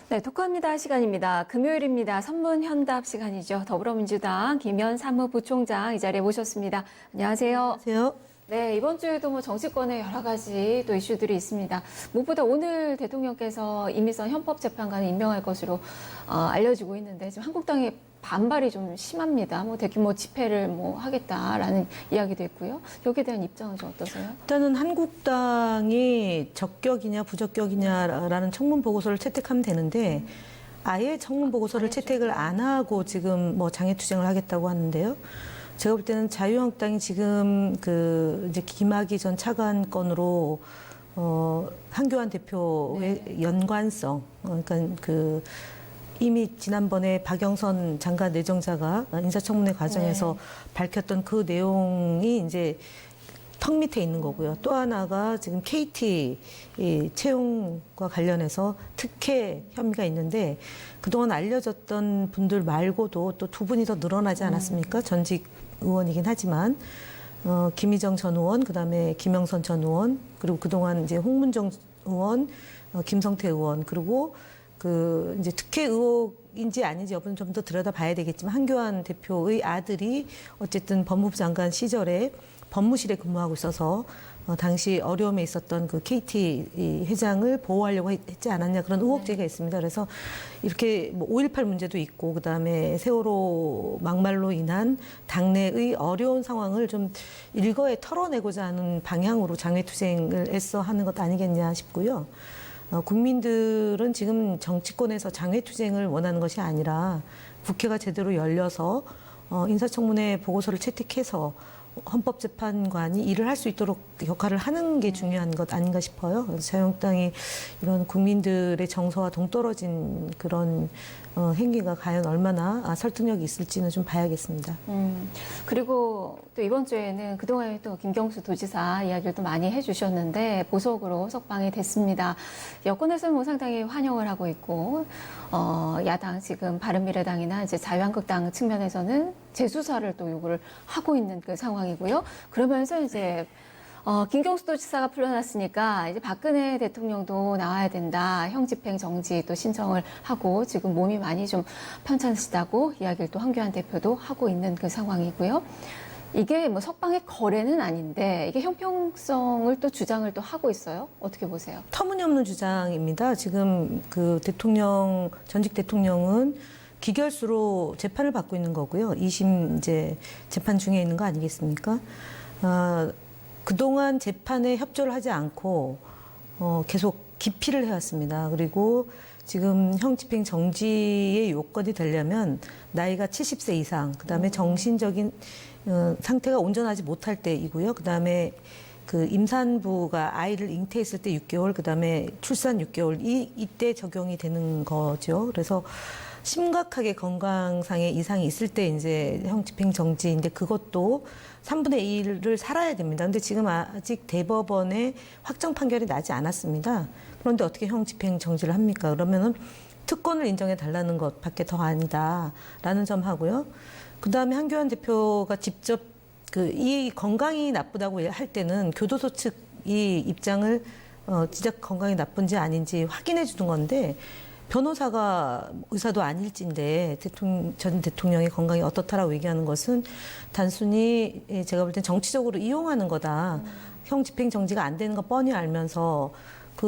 네, 토크합니다 시간입니다. 금요일입니다. 선문현답 시간이죠. 더불어민주당 김현 사무부총장 이 자리에 모셨습니다. 안녕하세요. 안녕하세요. 네, 이번 주에도 뭐 정치권에 여러 가지 또 이슈들이 있습니다. 무엇보다 오늘 대통령께서 이미선 헌법재판관을 임명할 것으로 알려지고 있는데 지금 한국당의 반발이 좀 심합니다. 뭐 대규모 집회를 뭐 하겠다라는 이야기도 있고요. 여기에 대한 입장은 좀 어떠세요? 일단은 한국당이 적격이냐 부적격이냐라는 청문 보고서를 채택하면 되는데 아예 청문 보고서를 채택을 안 하고 지금 뭐 장애투쟁을 하겠다고 하는데요. 제가 볼 때는 자유한국당이 지금 이제 김학의 전 차관 건으로 한교안 대표의 연관성, 그러니까 이미 지난번에 박영선 장관 내정자가 인사청문회 과정에서 밝혔던 그 내용이 이제 턱 밑에 있는 거고요. 또 하나가 지금 KT 채용과 관련해서 특혜 혐의가 있는데 그동안 알려졌던 분들 말고도 또 두 분이 더 늘어나지 않았습니까? 전직 의원이긴 하지만 김희정 전 의원, 그다음에 김영선 전 의원, 그리고 그동안 이제 홍문정 의원, 김성태 의원, 그리고 이제 특혜 의혹인지 아닌지 여부는 좀 더 들여다봐야 되겠지만 한교안 대표의 아들이 어쨌든 법무부 장관 시절에 법무실에 근무하고 있어서 당시 어려움에 있었던 그 KT 회장을 보호하려고 했지 않았냐 그런 의혹제기가 있습니다. 그래서 이렇게 뭐 5.18 문제도 있고 그다음에 세월호 막말로 인한 당내의 어려운 상황을 좀 일거에 털어내고자 하는 방향으로 장외투쟁을 애써 하는 것 아니겠냐 싶고요. 국민들은 지금 정치권에서 장외투쟁을 원하는 것이 아니라 국회가 제대로 열려서 인사청문회 보고서를 채택해서 헌법재판관이 일을 할 수 있도록 역할을 하는 게 중요한 것 아닌가 싶어요. 그래서 자유한국당이 이런 국민들의 정서와 동떨어진 그런 행위가 과연 얼마나 설득력이 있을지는 좀 봐야겠습니다. 그리고 또 이번 주에는 그동안에 또 김경수 도지사 이야기를 또 많이 해주셨는데 보석으로 석방이 됐습니다. 여권에서는 뭐 상당히 환영을 하고 있고 야당 지금 바른미래당이나 이제 자유한국당 측면에서는 재수사를 또 요구를 하고 있는 그 상황이고요. 그러면서 이제 김경수 도지사가 풀려났으니까 이제 박근혜 대통령도 나와야 된다. 형집행 정지 또 신청을 하고 지금 몸이 많이 좀 편찮으시다고 이야기를 또 한교안 대표도 하고 있는 그 상황이고요. 이게 뭐 석방의 거래는 아닌데 이게 형평성을 또 주장을 또 하고 있어요. 어떻게 보세요? 터무니없는 주장입니다. 지금 전직 대통령은 기결수로 재판을 받고 있는 거고요. 2심 이제 재판 중에 있는 거 아니겠습니까? 그동안 재판에 협조를 하지 않고 계속 기피를 해왔습니다. 그리고 지금 형집행 정지의 요건이 되려면 나이가 70세 이상, 그다음에 정신적인 상태가 온전하지 못할 때이고요. 그다음에 임산부가 아이를 잉태했을 때 6개월, 그다음에 출산 6개월 이때 적용이 되는 거죠. 그래서 심각하게 건강상의 이상이 있을 때 이제 형집행 정지인데 그것도 3분의 1을 살아야 됩니다. 근데 지금 아직 대법원에 확정 판결이 나지 않았습니다. 그런데 어떻게 형집행 정지를 합니까? 그러면은 특권을 인정해 달라는 것밖에 더 아니다라는 점 하고요. 그다음에 한교안 대표가 직접 이 건강이 나쁘다고 할 때는 교도소 측이 입장을 진짜 건강이 나쁜지 아닌지 확인해 주는 건데 변호사가 의사도 아닐진데 전 대통령의 건강이 어떻다라고 얘기하는 것은 단순히 제가 볼 땐 정치적으로 이용하는 거다. 형집행 정지가 안 되는 거 뻔히 알면서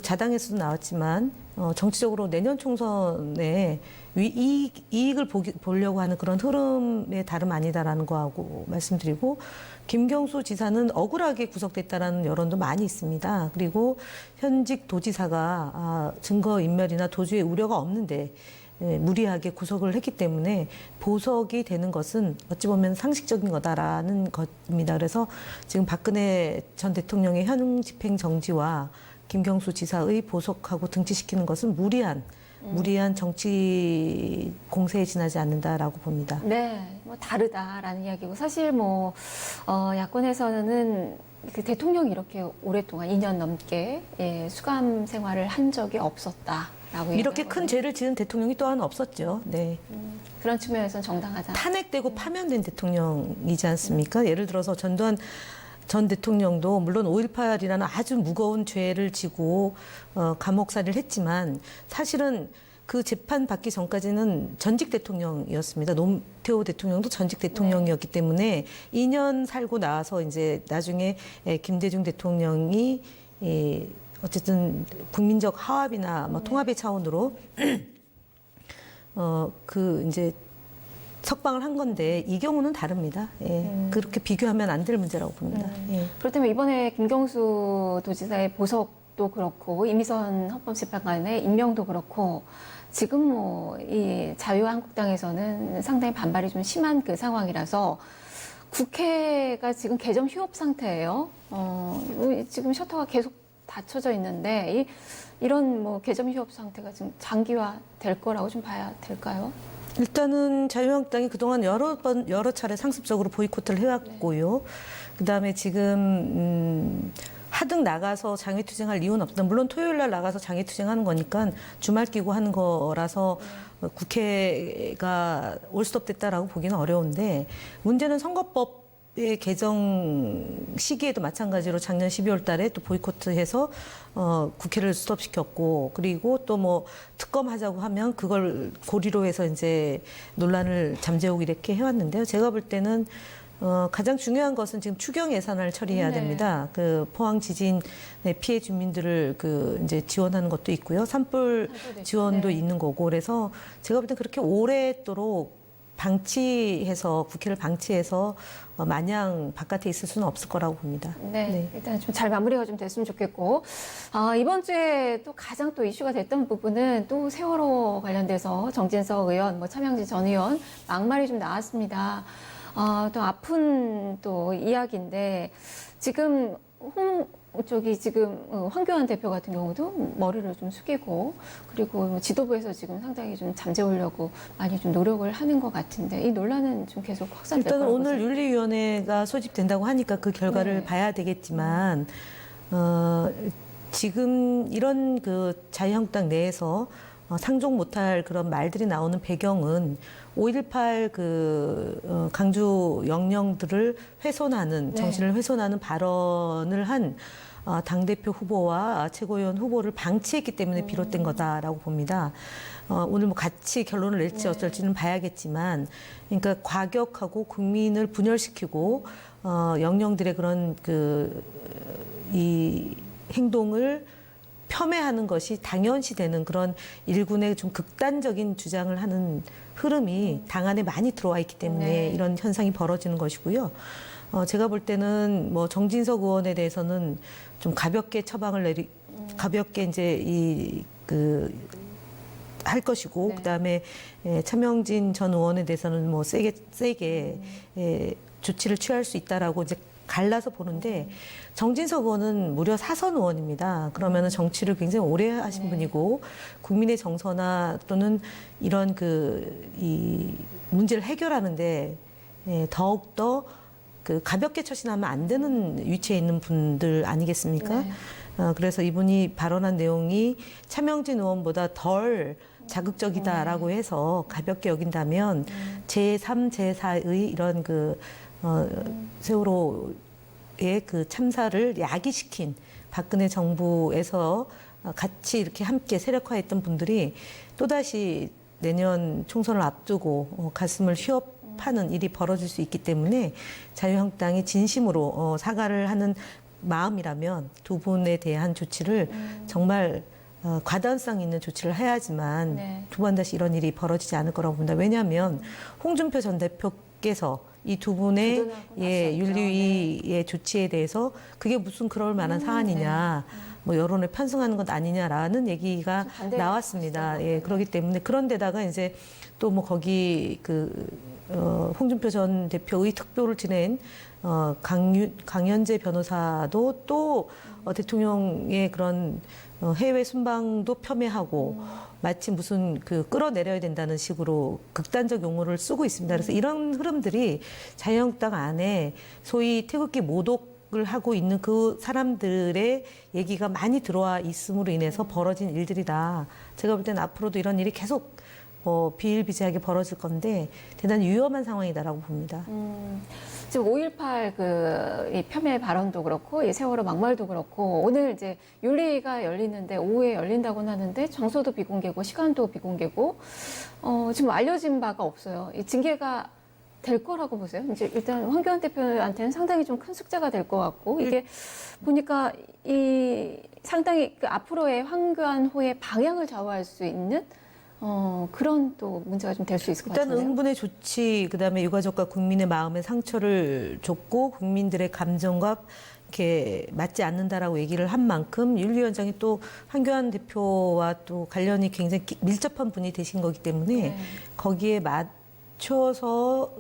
자당에서도 나왔지만 정치적으로 내년 총선에 이익을 보려고 하는 그런 흐름의 다름 아니다라는 거하고 말씀드리고 김경수 지사는 억울하게 구속됐다라는 여론도 많이 있습니다. 그리고 현직 도지사가 증거인멸이나 도주의 우려가 없는데 무리하게 구속을 했기 때문에 보석이 되는 것은 어찌 보면 상식적인 거다라는 것입니다. 그래서 지금 박근혜 전 대통령의 현집행 정지와 김경수 지사의 보석하고 등치시키는 것은 무리한 정치 공세에 지나지 않는다라고 봅니다. 네, 뭐 다르다라는 이야기고 사실 뭐 야권에서는 대통령이 이렇게 오랫동안 2년 넘게 수감 생활을 한 적이 없었다. 이렇게 큰 죄를 지은 대통령이 또한 없었죠. 네. 그런 측면에서는 정당하다. 탄핵되고 파면된 대통령이지 않습니까? 예를 들어서 전두환 전 대통령도 물론 5.18이라는 아주 무거운 죄를 지고 감옥살이를 했지만 사실은 그 재판 받기 전까지는 전직 대통령이었습니다. 노태우 대통령도 전직 대통령이었기 때문에 2년 살고 나와서 이제 나중에 김대중 대통령이 어쨌든 국민적 화합이나 뭐 통합의 차원으로 그 이제 석방을 한 건데 이 경우는 다릅니다. 예. 그렇게 비교하면 안 될 문제라고 봅니다. 예. 그렇다면 이번에 김경수 도지사의 보석도 그렇고 이미선 헌법재판관의 임명도 그렇고 지금 뭐 이 자유한국당에서는 상당히 반발이 좀 심한 그 상황이라서 국회가 지금 개점 휴업 상태예요. 지금 셔터가 계속 닫혀져 있는데 이런 뭐 개점 휴업 상태가 지금 장기화 될 거라고 좀 봐야 될까요? 일단은 자유한국당이 그동안 여러 차례 상습적으로 보이콧을 해왔고요. 그다음에 지금 하등 나가서 장외투쟁할 이유는 없다. 물론 토요일 날 나가서 장외투쟁하는 거니까 주말 끼고 하는 거라서 국회가 올스톱됐다라고 보기는 어려운데 문제는 선거법의 개정 시기에도 마찬가지로 작년 12월 달에 또 보이콧해서 국회를 스톱시켰고 그리고 또 뭐 특검하자고 하면 그걸 고리로 해서 이제 논란을 잠재우고 이렇게 해왔는데요. 제가 볼 때는 가장 중요한 것은 지금 추경 예산을 처리해야 됩니다. 그 포항 지진 피해 주민들을 그 이제 지원하는 것도 있고요. 산불 지원도 있는 거고 그래서 제가 볼 때 그렇게 오랫도록 방치해서 국회를 방치해서 마냥 바깥에 있을 수는 없을 거라고 봅니다. 네. 일단 좀 잘 마무리가 좀 됐으면 좋겠고 이번 주에 또 가장 또 이슈가 됐던 부분은 또 세월호 관련돼서 정진석 의원, 뭐 차명진 전 의원 막말이 좀 나왔습니다. 또 아픈 또 이야기인데 지금 황교안 대표 같은 경우도 머리를 좀 숙이고 그리고 지도부에서 지금 상당히 좀 잠재우려고 많이 좀 노력을 하는 것 같은데 이 논란은 좀 계속 확산될 일단은 거라고 오늘 윤리위원회가 소집된다고 하니까 그 결과를 봐야 되겠지만 지금 이런 그 자유한국당 내에서 상종 못할 그런 말들이 나오는 배경은 5.18 강주 영령들을 훼손하는 정신을 훼손하는 발언을 한 당대표 후보와 최고위원 후보를 방치했기 때문에 비롯된 거다라고 봅니다. 오늘 뭐 같이 결론을 낼지 어쩔지는 봐야겠지만, 그러니까 과격하고 국민을 분열시키고 영령들의 그런 이 행동을 폄훼하는 것이 당연시되는 그런 일군의 좀 극단적인 주장을 하는 흐름이 당 안에 많이 들어와 있기 때문에 이런 현상이 벌어지는 것이고요. 제가 볼 때는 뭐 정진석 의원에 대해서는 좀 가볍게 처방을 가볍게 이제 할 것이고 그다음에 차명진 전 의원에 대해서는 뭐 세게 조치를 취할 수 있다라고 이제 갈라서 보는데 정진석 의원은 무려 4선 의원입니다. 그러면은 정치를 굉장히 오래 하신 분이고 국민의 정서나 또는 이런 이 문제를 해결하는데 더욱더 가볍게 처신하면 안 되는 위치에 있는 분들 아니겠습니까? 그래서 이분이 발언한 내용이 차명진 의원보다 덜 자극적이다라고 해서 가볍게 여긴다면 제3, 제4의 이런 세월호의 참사를 야기시킨 박근혜 정부에서 같이 이렇게 함께 세력화했던 분들이 또다시 내년 총선을 앞두고 가슴을 휘업하는 일이 벌어질 수 있기 때문에 자유한국당이 진심으로 사과를 하는 마음이라면 두 분에 대한 조치를 정말 과단성 있는 조치를 해야지만 두 번 다시 이런 일이 벌어지지 않을 거라고 봅니다. 왜냐하면 홍준표 전 대표께서 이 두 분의 윤리위의 조치에 대해서 그게 무슨 그럴 만한 사안이냐, 뭐 여론을 편승하는 것 아니냐라는 얘기가 나왔습니다. 그렇기 때문에 그런데다가 이제 또 뭐 거기 홍준표 전 대표의 특보를 지낸 강현재 변호사도 또 대통령의 그런 해외 순방도 폄훼하고 마치 무슨 끌어내려야 된다는 식으로 극단적 용어를 쓰고 있습니다. 그래서 이런 흐름들이 자유한국당 안에 소위 태극기 모독 을 하고 있는 그 사람들의 얘기가 많이 들어와 있음으로 인해서 벌어진 일들이다. 제가 볼 때는 앞으로도 이런 일이 계속 비일비재하게 벌어질 건데 대단히 위험한 상황이다라고 봅니다. 지금 5.18 이 폄훼 발언도 그렇고 이 세월호 막말도 그렇고 오늘 이제 윤리가 열리는데 오후에 열린다고는 하는데 장소도 비공개고 시간도 비공개고 지금 알려진 바가 없어요. 이 징계가 될 거라고 보세요. 이제 일단 황교안 대표한테는 상당히 좀 큰 숙제가 될 것 같고 이게 보니까 이 상당히 그 앞으로의 황교안호의 방향을 좌우할 수 있는 그런 또 문제가 좀 될 수 있을 것 일단 같은데요. 응분의 조치, 그다음에 유가족과 국민의 마음에 상처를 줬고 국민들의 감정과 이렇게 맞지 않는다라고 얘기를 한 만큼 윤리위원장이 또 한교안 대표와 또 관련이 굉장히 밀접한 분이 되신 거기 때문에 네. 거기에 맞춰서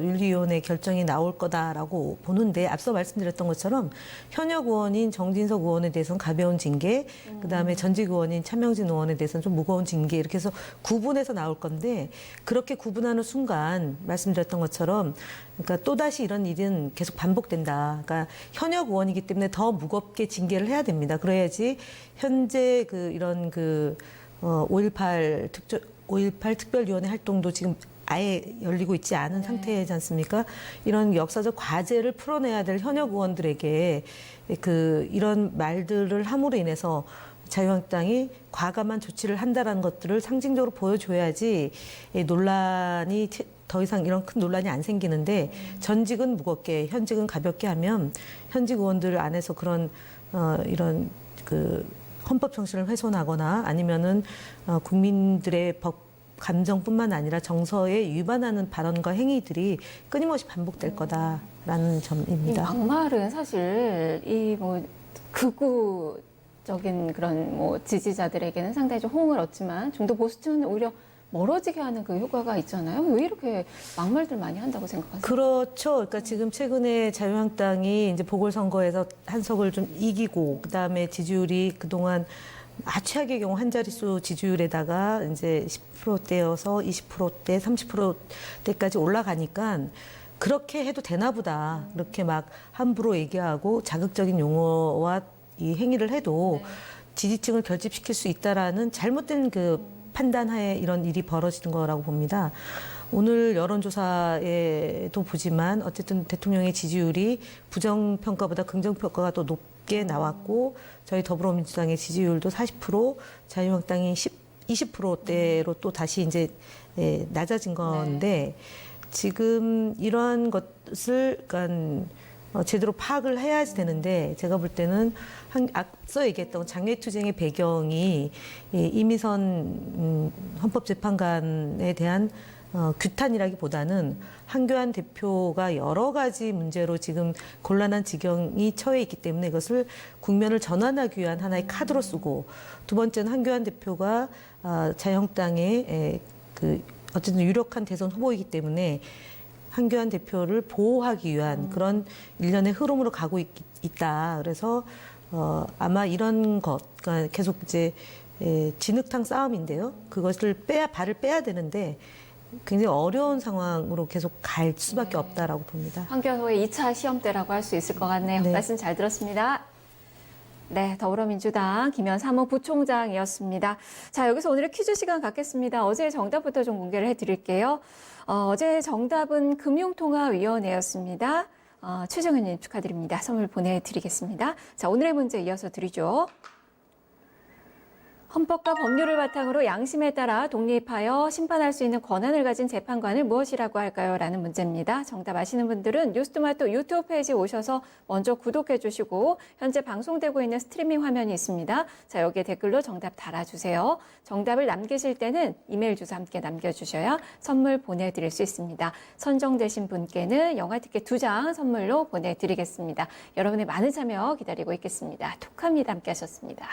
윤리위원회 결정이 나올 거다라고 보는데 앞서 말씀드렸던 것처럼 현역 의원인 정진석 의원에 대해서는 가벼운 징계, 그다음에 전직 의원인 차명진 의원에 대해서는 좀 무거운 징계 이렇게 해서 구분해서 나올 건데 그렇게 구분하는 순간 말씀드렸던 것처럼 그러니까 또다시 이런 일은 계속 반복된다. 그러니까 현역 의원이기 때문에 더 무겁게 징계를 해야 됩니다. 그래야지 현재 이런 5.18 특별위원회 활동도 지금 아예 열리고 있지 않은 상태이지 않습니까? 이런 역사적 과제를 풀어내야 될 현역 의원들에게 이런 말들을 함으로 인해서 자유한국당이 과감한 조치를 한다라는 것들을 상징적으로 보여줘야지 논란이 더 이상 이런 큰 논란이 안 생기는데 전직은 무겁게, 현직은 가볍게 하면 현직 의원들 안에서 그런 이런 헌법 정신을 훼손하거나 아니면은 국민들의 법 감정뿐만 아니라 정서에 위반하는 발언과 행위들이 끊임없이 반복될 거다라는 이 점입니다. 막말은 사실 이 극우적인 그런 지지자들에게는 상당히 좀 호응을 얻지만 좀 더 보수층은 오히려 멀어지게 하는 그 효과가 있잖아요. 왜 이렇게 막말들 많이 한다고 생각하세요? 그렇죠. 그러니까 지금 최근에 자유한국당이 이제 보궐선거에서 한석을 좀 이기고 그다음에 지지율이 그동안 최악의 경우 한 자릿수 지지율에다가 이제 10%대여서 20%대, 30%대까지 올라가니까 그렇게 해도 되나 보다. 그렇게 막 함부로 얘기하고 자극적인 용어와 이 행위를 해도 지지층을 결집시킬 수 있다라는 잘못된 판단하에 이런 일이 벌어지는 거라고 봅니다. 오늘 여론조사에도 보지만 어쨌든 대통령의 지지율이 부정평가보다 긍정평가가 더 높게 나왔고 저희 더불어민주당의 지지율도 40%, 자유한국당이 20%대로 또 다시 이제 낮아진 건데 지금 이러한 것을 그러니까 제대로 파악을 해야지 되는데 제가 볼 때는 앞서 얘기했던 장외투쟁의 배경이 이미선 헌법재판관에 대한 규탄이라기보다는 한교안 대표가 여러 가지 문제로 지금 곤란한 지경이 처해 있기 때문에 이것을 국면을 전환하기 위한 하나의 카드로 쓰고 두 번째는 한교안 대표가 자유한국당의 어쨌든 유력한 대선 후보이기 때문에 한교안 대표를 보호하기 위한 그런 일련의 흐름으로 가고 있다. 그래서 아마 이런 것, 그러니까 계속 이제 진흙탕 싸움인데요. 그것을 발을 빼야 되는데 굉장히 어려운 상황으로 계속 갈 수밖에 없다라고 봅니다. 황교안호의 2차 시험대라고 할 수 있을 것 같네요. 네. 말씀 잘 들었습니다. 네, 더불어민주당 김현 사무부총장이었습니다. 자, 여기서 오늘의 퀴즈 시간 갖겠습니다. 어제 정답부터 좀 공개를 해드릴게요. 어제 정답은 금융통화위원회였습니다. 최정현님 축하드립니다. 선물 보내드리겠습니다. 자, 오늘의 문제 이어서 드리죠. 헌법과 법률을 바탕으로 양심에 따라 독립하여 심판할 수 있는 권한을 가진 재판관을 무엇이라고 할까요? 라는 문제입니다. 정답 아시는 분들은 뉴스토마토 유튜브 페이지에 오셔서 먼저 구독해 주시고 현재 방송되고 있는 스트리밍 화면이 있습니다. 자, 여기에 댓글로 정답 달아주세요. 정답을 남기실 때는 이메일 주소 함께 남겨주셔야 선물 보내드릴 수 있습니다. 선정되신 분께는 영화 티켓 2장 선물로 보내드리겠습니다. 여러분의 많은 참여 기다리고 있겠습니다. 톡합니다 함께 하셨습니다.